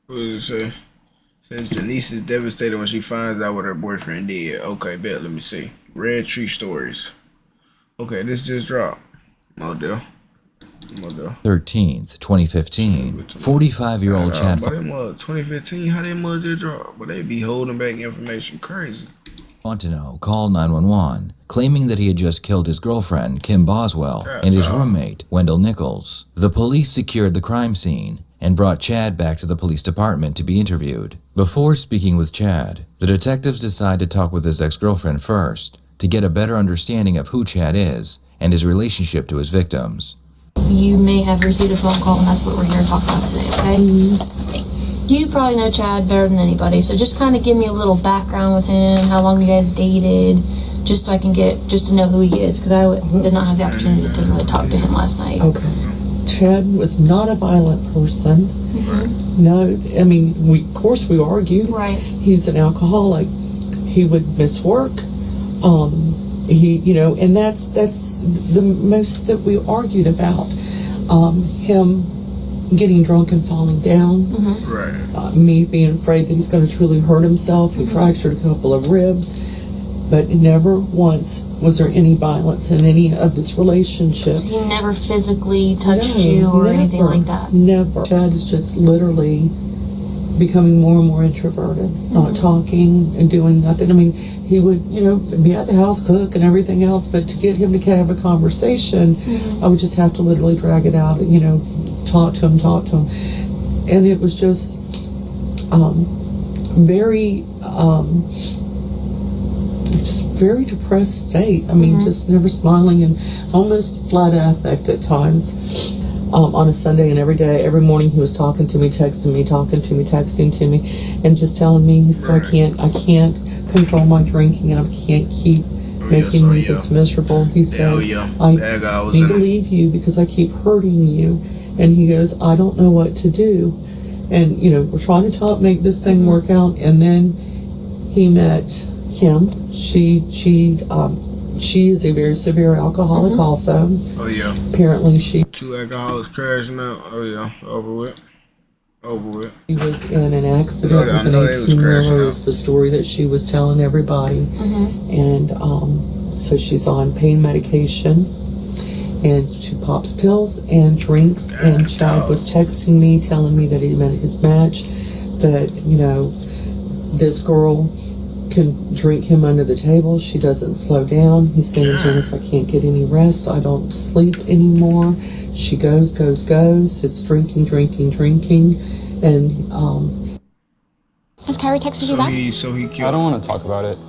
What does it say? Says Janice is devastated when she finds out what her boyfriend did. Okay, bet. Let me see. Red Tree Stories. Okay, this just dropped. Model. 13th, 2015. 45-year-old Chad. But 2015, how they must just drop? But they be holding back information crazy. Fontenot called 911, claiming that he had just killed his girlfriend, Kim Boswell, and his roommate, Wendell Nichols. The police secured the crime scene and brought Chad back to the police department to be interviewed. Before speaking with Chad, the detectives decide to talk with his ex-girlfriend first to get a better understanding of who Chad is and his relationship to his victims. You may have received a phone call, and that's what we're here to talk about today, okay? Okay. You probably know Chad better than anybody, so just kind of give me a little background with him, how long you guys dated, just so I can just to know who he is, because I did not have the opportunity to really talk to him last night. Okay. Chad was not a violent person. Mm-hmm. No, I mean, of course we argued. Right. He's an alcoholic. He would miss work. And that's the most that we argued about. Him getting drunk and falling down. Mm-hmm. Right. Me being afraid that he's going to truly hurt himself. He fractured a couple of ribs. But never once was there any violence in any of this relationship. So he never physically touched you or anything like that? Never. Chad is just literally becoming more and more introverted, not talking and doing nothing. I mean, he would, be at the house, cook and everything else, but to get him to have a conversation, I would just have to literally drag it out and, talk to him. And it was just very depressed state. I mean, just never smiling and almost flat affect at times. On a Sunday and every morning he was talking to me, texting me, texting to me, and just telling me, he said, I can't control my drinking, and I can't keep making me this miserable. He said, I need to leave you because I keep hurting you. And he goes, I don't know what to do. And, we're trying to make this thing work out. And then he met Kim. She is a very severe alcoholic also. Oh yeah. Apparently two alcoholics crashing out. Oh yeah. Over with. She was in an accident with an 18-wheeler is the story that she was telling everybody. And so she's on pain medication. And she pops pills and drinks. And Chad was texting me, telling me that he met his match. That, this girl can drink him under the table. She doesn't slow down. He's saying, Janice, I can't get any rest. I don't sleep anymore. She goes. It's drinking. And has Kyrie texted you back? So he killed. I don't want to talk about it.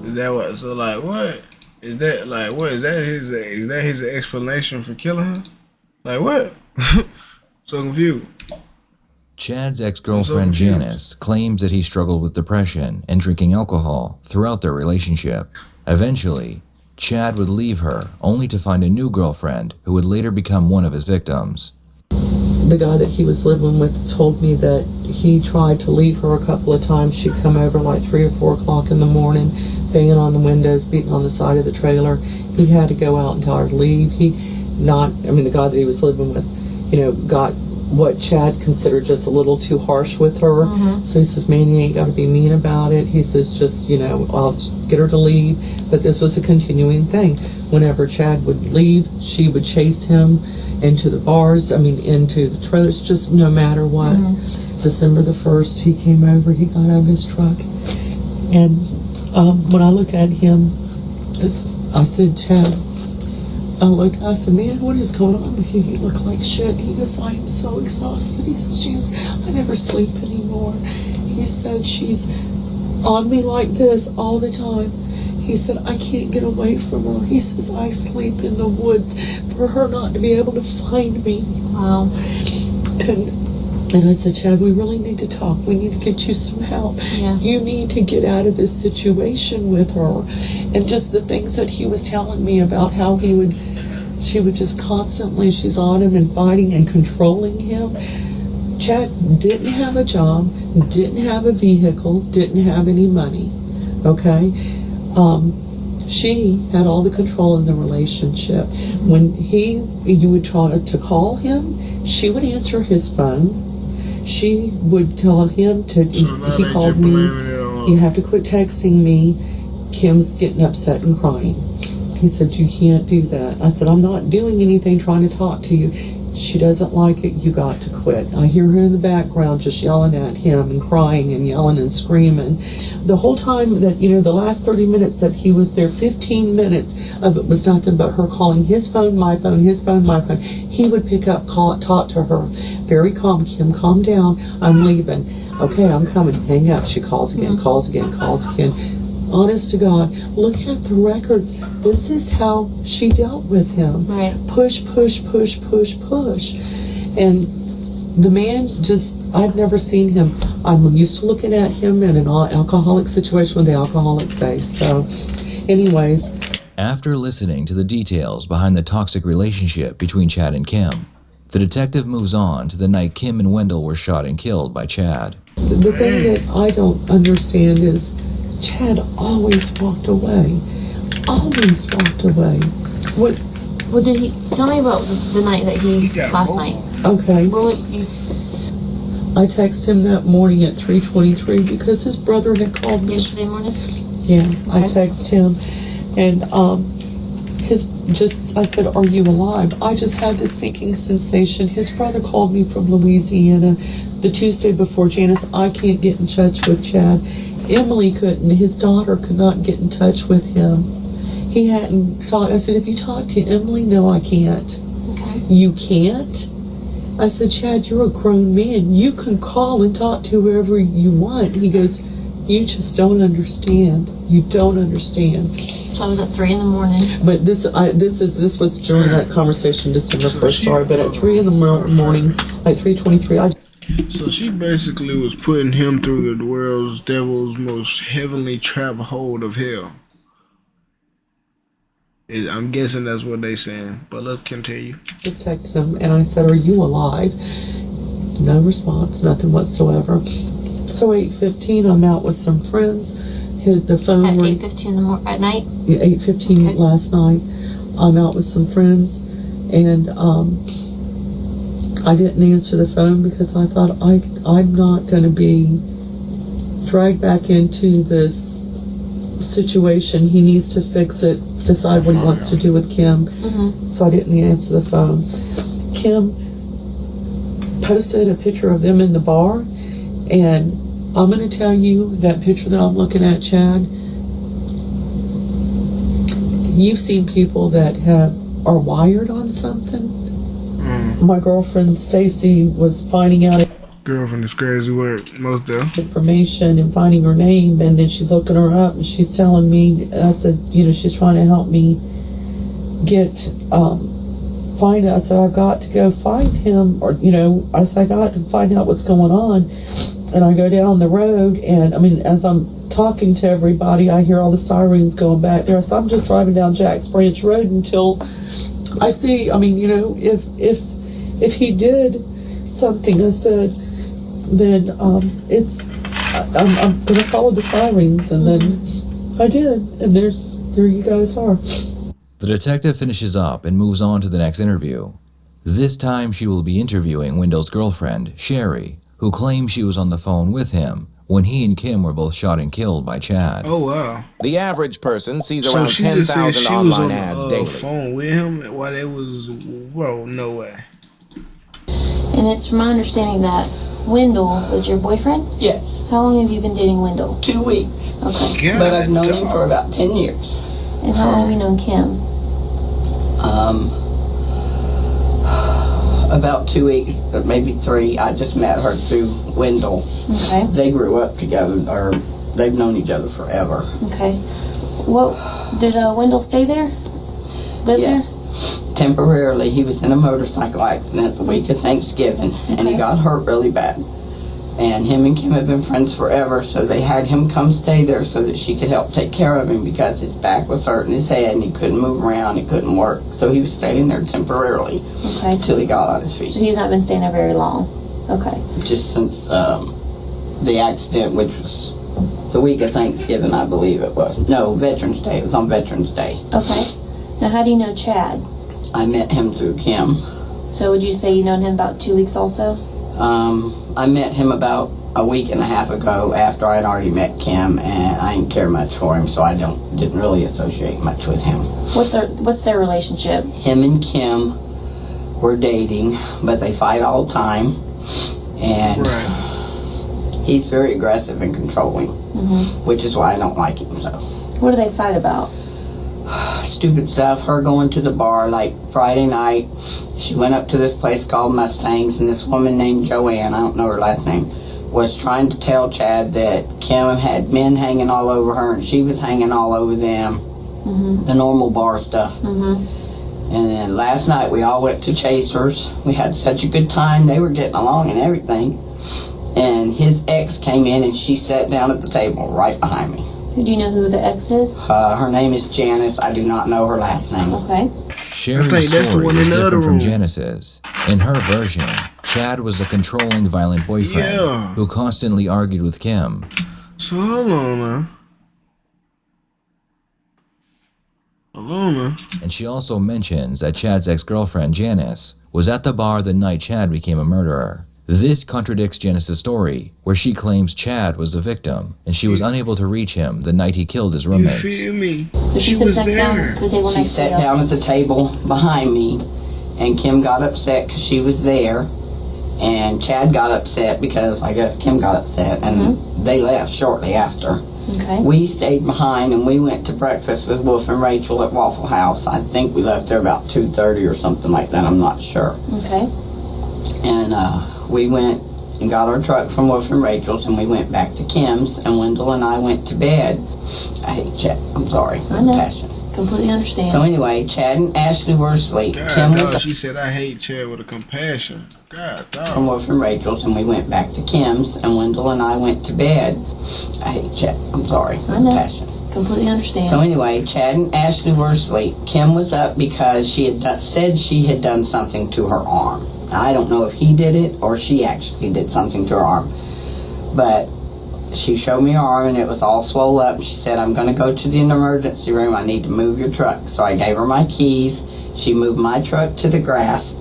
Is that what? So like, what is that? Like, what is that? Is that his explanation for killing her? Like what? So confused. Chad's ex-girlfriend Janice claims that he struggled with depression and drinking alcohol throughout their relationship. Eventually, Chad would leave her only to find a new girlfriend who would later become one of his victims. The guy that he was living with told me that he tried to leave her a couple of times. She'd come over like 3 or 4 o'clock in the morning, banging on the windows, beating on the side of the trailer. He had to go out and tell her to leave. The guy that he was living with, got what Chad considered just a little too harsh with her. So he says, man, you ain't got to be mean about it. He says, just, I'll get her to leave. But this was a continuing thing. Whenever Chad would leave, she would chase him into the bars, into the trailers, just no matter what. December the 1st, he came over, he got out of his truck. And when I looked at him, I said, Chad, I said, man, what is going on with you? You look like shit. He goes, I am so exhausted. He says, James, I never sleep anymore. He said, she's on me like this all the time. He said, I can't get away from her. He says, I sleep in the woods for her not to be able to find me. Wow. And I said, Chad, we really need to talk. We need to get you some help. Yeah. You need to get out of this situation with her. And just the things that he was telling me about how she would just constantly, she's on him and fighting and controlling him. Chad didn't have a job, didn't have a vehicle, didn't have any money. Okay? She had all the control in the relationship. When you would try to call him, she would answer his phone. She would tell him to, So now he they called just me, blaming it on her. you have to quit texting me. Kim's getting upset and crying. He said, you can't do that. I said, I'm not doing anything trying to talk to you. She doesn't like it. You got to quit. I hear her in the background just yelling at him and crying and yelling and screaming. The whole time that, the last 30 minutes that he was there, 15 minutes of it was nothing but her calling his phone, my phone, his phone, my phone. He would pick up, call, talk to her. Very calm. Kim, calm down. I'm leaving. Okay, I'm coming. Hang up. She calls again, calls again, calls again. Honest to God, look at the records. This is how she dealt with him. Right. Push, push, push, push, push. And the man just, I'd never seen him. I'm used to looking at him in an alcoholic situation with the alcoholic face. So, anyways. After listening to the details behind the toxic relationship between Chad and Kim, the detective moves on to the night Kim and Wendell were shot and killed by Chad. The thing that I don't understand is Chad always walked away. Always walked away. What did he tell me about the night that he last night? Okay. What would you? I texted him that morning at 3:23 because his brother had called me. Yesterday morning? Yeah, I Okay. texted him, and I said, "Are you alive?" I just had this sinking sensation. His brother called me from Louisiana the Tuesday before. Janice, I can't get in touch with Chad. Emily couldn't. His daughter could not get in touch with him. He hadn't talked. I said, "Have you talked to Emily?" "No, I can't." Okay. "You can't?" I said, "Chad, you're a grown man. You can call and talk to whoever you want." He goes, "You just don't understand. You don't understand." So I was at 3 in the morning. But this was during that conversation, December 1st. Sorry, but at 3 in the morning, like 3:23, So she basically was putting him through the world's devil's most heavenly trap hold of hell. I'm guessing that's what they saying, but let's continue. just texted him and I said, "Are you alive?" No response, nothing whatsoever. So 8:15, I'm out with some friends. The phone At rang. 8:15 at night? 8:15 Okay. last night. I'm out with some friends, and I didn't answer the phone because I thought I'm not going to be dragged back into this situation. He needs to fix it, decide what he wants to do with Kim. So I didn't answer the phone. Kim posted a picture of them in the bar, and I'm going to tell you that picture that I'm looking at, Chad, you've seen people that are wired on something. My girlfriend Stacy was finding out Girlfriend is crazy word, most deaf. information and finding her name, and then she's looking her up and she's telling me, I said, she's trying to help me find it. I said, I've got to go find him, or I said, I got to find out what's going on. And I go down the road, and as I'm talking to everybody, I hear all the sirens going back there. So I'm just driving down Jack's Branch Road until I see, if he did something, I said, then I'm gonna follow the sirens, and then I did, and there you guys are. The detective finishes up and moves on to the next interview. This time she will be interviewing Wendell's girlfriend, Sherry, who claims she was on the phone with him when he and Kim were both shot and killed by Chad. Oh wow! The average person sees So around she just said 10,000 she was online on ads the daily. phone with him while they was. Whoa, no way. And it's from my understanding that Wendell was your boyfriend? Yes, How long have you been dating Wendell? 2 weeks. Okay. God, But I've known him dog. for about 10 years. And how long have you known Kim? About 2 weeks, but maybe 3. I just met her through Wendell. Okay. They grew up together, or they've known each other forever. Okay. What did Wendell stay there? Live Yes. Temporarily, he was in a motorcycle accident the week of Thanksgiving, and he Okay. got hurt really bad. And him and Kim have been friends forever, so they had him come stay there so that she could help take care of him because his back was hurting his head and he couldn't move around, he couldn't work. So he was staying there temporarily Okay. until he got on his feet. So he's not been staying there very long. Okay. Just since the accident, which was the week of Thanksgiving, I believe it was. No, Veterans Day. It was on Veterans Day. Okay. Now, how do you know Chad? I met him through Kim. So would you say you known him about 2 weeks also? I met him about a week and a half ago after I'd already met Kim, and I didn't care much for him, so I didn't really associate much with him. What's their relationship? Him and Kim were dating, but they fight all the time, and he's very aggressive and controlling, which is why I don't like him. So, what do they fight about? Stupid stuff. Her going to the bar, like Friday night, she went up to this place called Mustangs, and this woman named Joanne, I don't know her last name, was trying to tell Chad that Kim had men hanging all over her and she was hanging all over them, the normal bar stuff. And then last night we all went to Chasers. We had such a good time. They were getting along and everything. And his ex came in and she sat down at the table right behind me. Do you know who the ex is? Her name is Janice. I do not know her last name. Okay. Sherry's story is different from Janice's. In her version, Chad was a controlling, violent boyfriend who constantly argued with Kim. So hold on now. And she also mentions that Chad's ex-girlfriend, Janice, was at the bar the night Chad became a murderer. This contradicts Janice's story, where she claims Chad was the victim, and she was unable to reach him the night he killed his roommates. You feel me? Did she sit down at the table She next to you? sat down at the table behind me, and Kim got upset because she was there, and Chad got upset because I guess Kim got upset, and they left shortly after. Okay. We stayed behind and we went to breakfast with Wolf and Rachel at Waffle House. I think we left there about 2:30 or something like that. I'm not sure. Okay. And we went and got our truck from Wolf and Rachel's, and we went back to Kim's, and Wendell and I went to bed. I hate Chad. I'm sorry. I know. Passion. Completely understand. So anyway, Chad and Ashley were asleep. God, Kim dog, was she said, I hate Chad with a compassion. God, dog. from Wolf and Rachel's, and we went back to Kim's, and Wendell and I went to bed. I hate Chad. I'm sorry. I know. Passion. Completely understand. So anyway, Chad and Ashley were asleep. Kim was up because she had said she had done something to her arm. Now, I don't know if he did it or she actually did something to her arm, but she showed me her arm and it was all swollen up. She said, I'm going to go to the emergency room. I need to move your truck. So I gave her my keys. She moved my truck to the grass.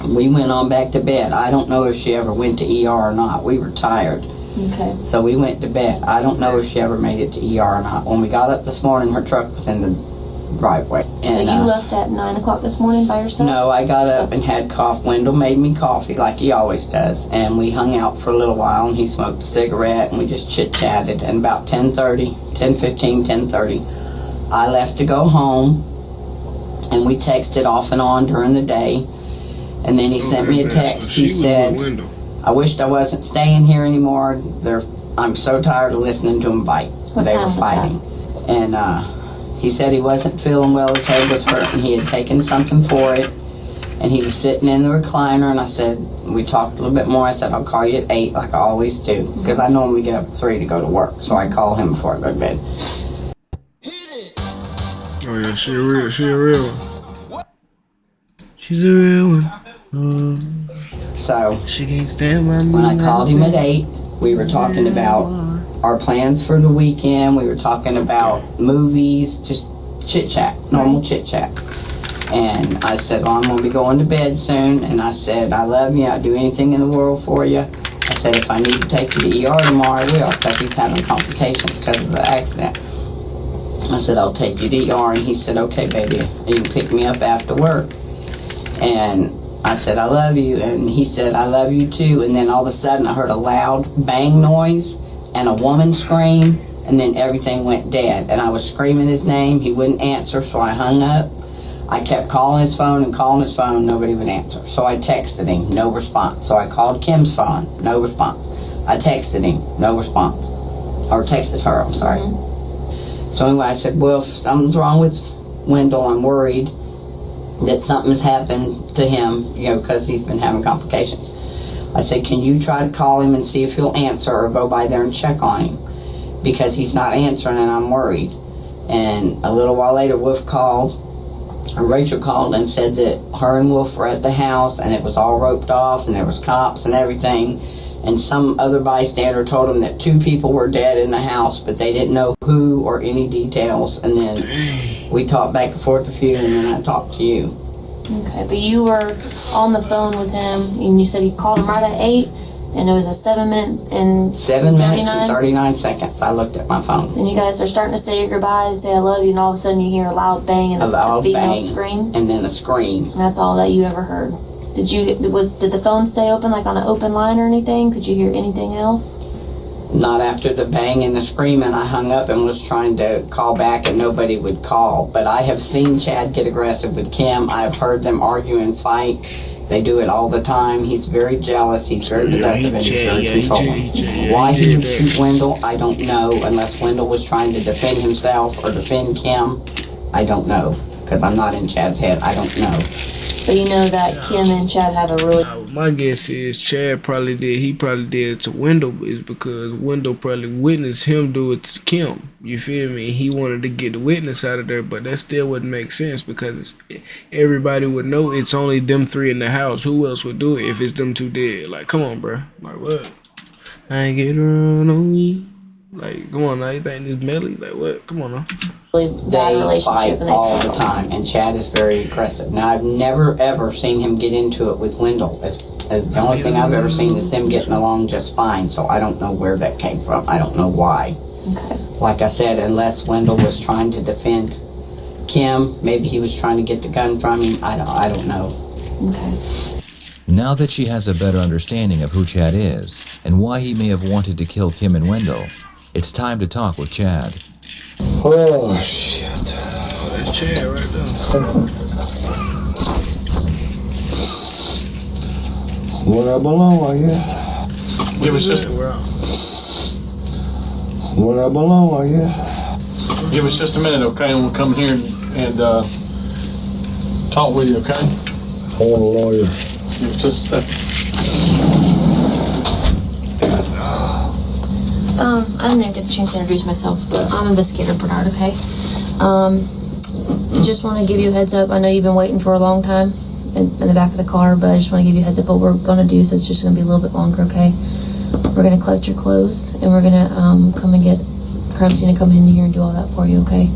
We went on back to bed. I don't know if she ever went to ER or not. We were tired. Okay. So we went to bed. I don't know if she ever made it to ER or not. When we got up this morning, her truck was in the driveway. So you left at 9 o'clock this morning by yourself? No, I got up and had coffee. Wendell made me coffee like he always does. And we hung out for a little while, and he smoked a cigarette, and we just chit-chatted. And about 10:30, I left to go home, and we texted off and on during the day. And then he sent me a text. He said, I wished I wasn't staying here anymore. I'm so tired of listening to them fight. They were fighting. And he said he wasn't feeling well. His head was hurting. He had taken something for it. And he was sitting in the recliner. And I said, we talked a little bit more. I said, I'll call you at 8 like I always do. Because I normally get up at 3 to go to work. So I call him before I go to bed. Oh yeah, she a real one. She's a real one. So she can't stand my when I called him at 8, we were talking about our plans for the weekend. We were talking about movies, just chit-chat, normal chit-chat. And I said, well, I'm going to be going to bed soon. And I said, I love you. I'd do anything in the world for you. I said, if I need to take you to ER tomorrow, I will, because he's having complications because of the accident. I said, I'll take you to ER. And he said, okay, baby. And you can pick me up after work. And I said, I love you. And he said, I love you too. And then all of a sudden I heard a loud bang noise and a woman scream. And then everything went dead. And I was screaming his name. He wouldn't answer, so I hung up. I kept calling his phone and calling his phone. Nobody would answer. So I texted him. No response. So I called Kim's phone. No response. I texted him. No response. Or texted her, I'm sorry. So anyway, I said, well, if something's wrong with Wendell, I'm worried that something's happened to him, because he's been having complications. I said, can you try to call him and see if he'll answer, or go by there and check on him? Because he's not answering and I'm worried. And a little while later, Rachel called and said that her and Wolf were at the house and it was all roped off and there was cops and everything. And some other bystander told him that 2 people were dead in the house, but they didn't know who or any details. And then we talked back and forth a few, and then I talked to you. Okay, but you were on the phone with him, and you said he called him right at 8, and it was a 7 minute and 7 minutes and 39 seconds. I looked at my phone. And you guys are starting to say your goodbyes, say I love you, and all of a sudden you hear a loud bang and a female scream. And then a scream. And that's all that you ever heard. Did the phone stay open, like on an open line or anything? Could you hear anything else? Not after the bang and the scream, and I hung up and was trying to call back and nobody would call. But I have seen Chad get aggressive with Kim. I've heard them argue and fight. They do it all the time. He's very jealous. He's very possessive and he's very controlling. Why he would shoot Wendell, I don't know. Unless Wendell was trying to defend himself or defend Kim, I don't know. Because I'm not in Chad's head. I don't know. But you know that Kim and Chad have a really... My guess is Chad probably did it to Wendell is because Wendell probably witnessed him do it to Kim. You feel me? He wanted to get the witness out of there, but that still wouldn't make sense because everybody would know it's only them three in the house. Who else would do it if it's them two dead? Like, come on, bro. Like, what? I ain't get run on me. Like, come on now. You think this Melly? Like, what? Come on now. They fight all the time, and Chad is very aggressive. Now, I've never ever seen him get into it with Wendell. As the only thing I've ever seen is them getting along just fine. So I don't know where that came from. I don't know why. Okay. Like I said, unless Wendell was trying to defend Kim, maybe he was trying to get the gun from him. I don't know. Okay. Now that she has a better understanding of who Chad is and why he may have wanted to kill Kim and Wendell, it's time to talk with Chad. Oh, shit. That's Chad right there. Where I belong, I guess. Give us just Where I belong, I guess. give us just a minute, okay? And we'll come here and talk with you, okay? I want a lawyer. Give us just a second. I didn't even get the chance to introduce myself, but I'm investigator Bernard, okay? I just want to give you a heads up. I know you've been waiting for a long time in the back of the car, but I just want to give you a heads up what we're going to do, so it's just going to be a little bit longer, okay? We're going to collect your clothes, and we're going to come and get crime scene to come in here and do all that for you, okay?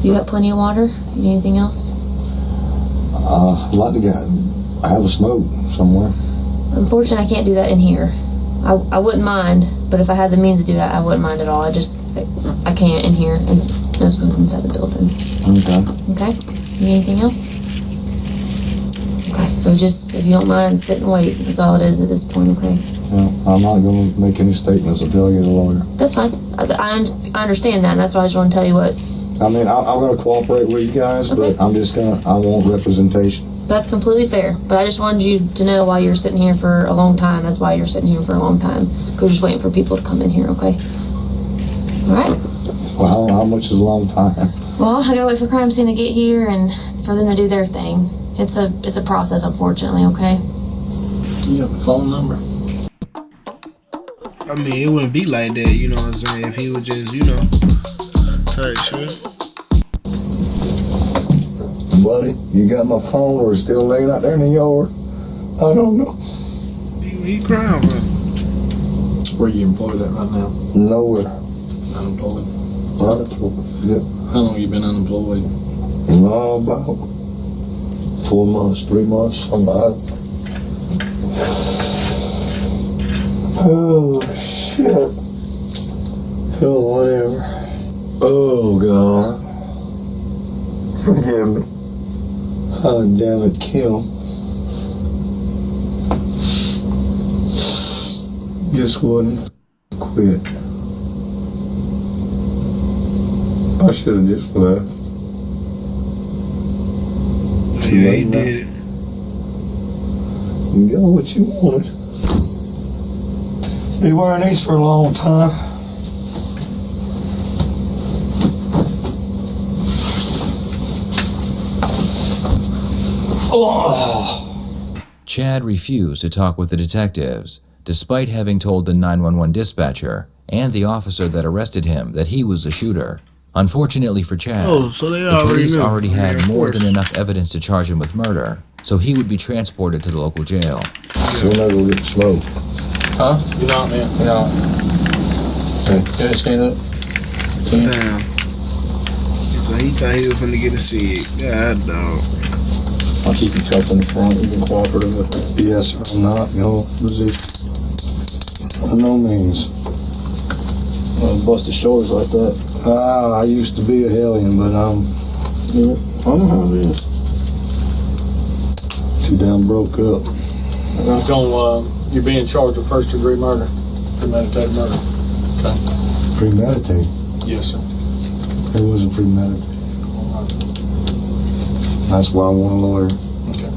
You got plenty of water? You need anything else? I'd like to have a smoke somewhere. Unfortunately, I can't do that in here. I wouldn't mind, but if I had the means to do that, I wouldn't mind at all. I can't in here, and no smoke inside the building. Okay. Okay? You need anything else? Okay, so just, if you don't mind, sit and wait. That's all it is at this point, okay? Yeah, I'm not going to make any statements until I get a lawyer. That's fine. I understand that, and that's why I just want to tell you what. I mean, I'm going to cooperate with you guys, Okay. but I want representation. That's completely fair, but I just wanted you to know while you're sitting here for a long time, that's why you're sitting here for a long time. Because we're just waiting for people to come in here, okay? All right? Well, how much is a long time? Well, I gotta wait for crime scene to get here and for them to do their thing. It's a process, unfortunately, okay? You have a phone number? I mean, it wouldn't be like that, you know what I'm saying? If he would just, type shit. Buddy, you got my phone or it's still laying out there in the yard? I don't know. He crying, bro. Where you employed at right now? Nowhere. Unemployed? Unemployed. Yeah. How long you been unemployed? No, about 4 months, 3 months, something like that. Oh, shit. Oh, whatever. Oh, God. Forgive me. Oh, damn it, Kim. Just wouldn't quit. I should have just left. Yeah, he did it. You got what you wanted. Been wearing these for a long time. Oh. Chad refused to talk with the detectives, despite having told the 911 dispatcher and the officer that arrested him that he was the shooter. Unfortunately for Chad, So they the police already had Yeah, more than enough evidence to charge him with murder, so he would be transported to the local jail. So we're not gonna get the smoke. Huh? You're not, man. You're not. Okay, stand up. Stand. Damn. So he thought he was finna get a cig. God, dog. I'll keep you cuffed in the front. You've been cooperative with me. Yes, sir. I'm not in no position. By no means. Bust his shoulders like that. I used to be a hellion, but I'm Yeah, I know how it is. too damn broke up. You're being charged with first-degree murder, premeditated murder. Okay. Premeditated. Yes, sir. It wasn't premeditated. That's why I want a lawyer. Okay.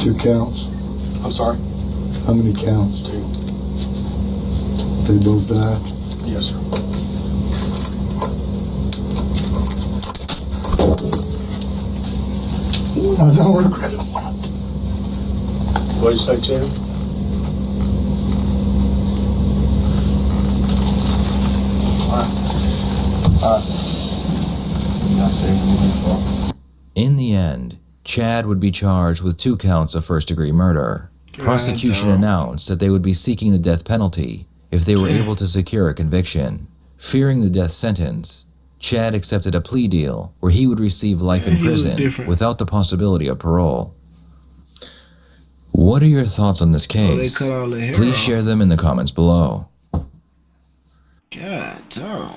2 counts. I'm sorry. How many counts? 2. They both died. Yes, sir. I don't regret it. What did you say, Chad? In the end, Chad would be charged with 2 counts of first-degree murder. Prosecution announced that they would be seeking the death penalty if they were able to secure a conviction. Fearing the death sentence, Chad accepted a plea deal where he would receive life in prison without the possibility of parole. What are your thoughts on this case? Please share them in the comments below. God damn.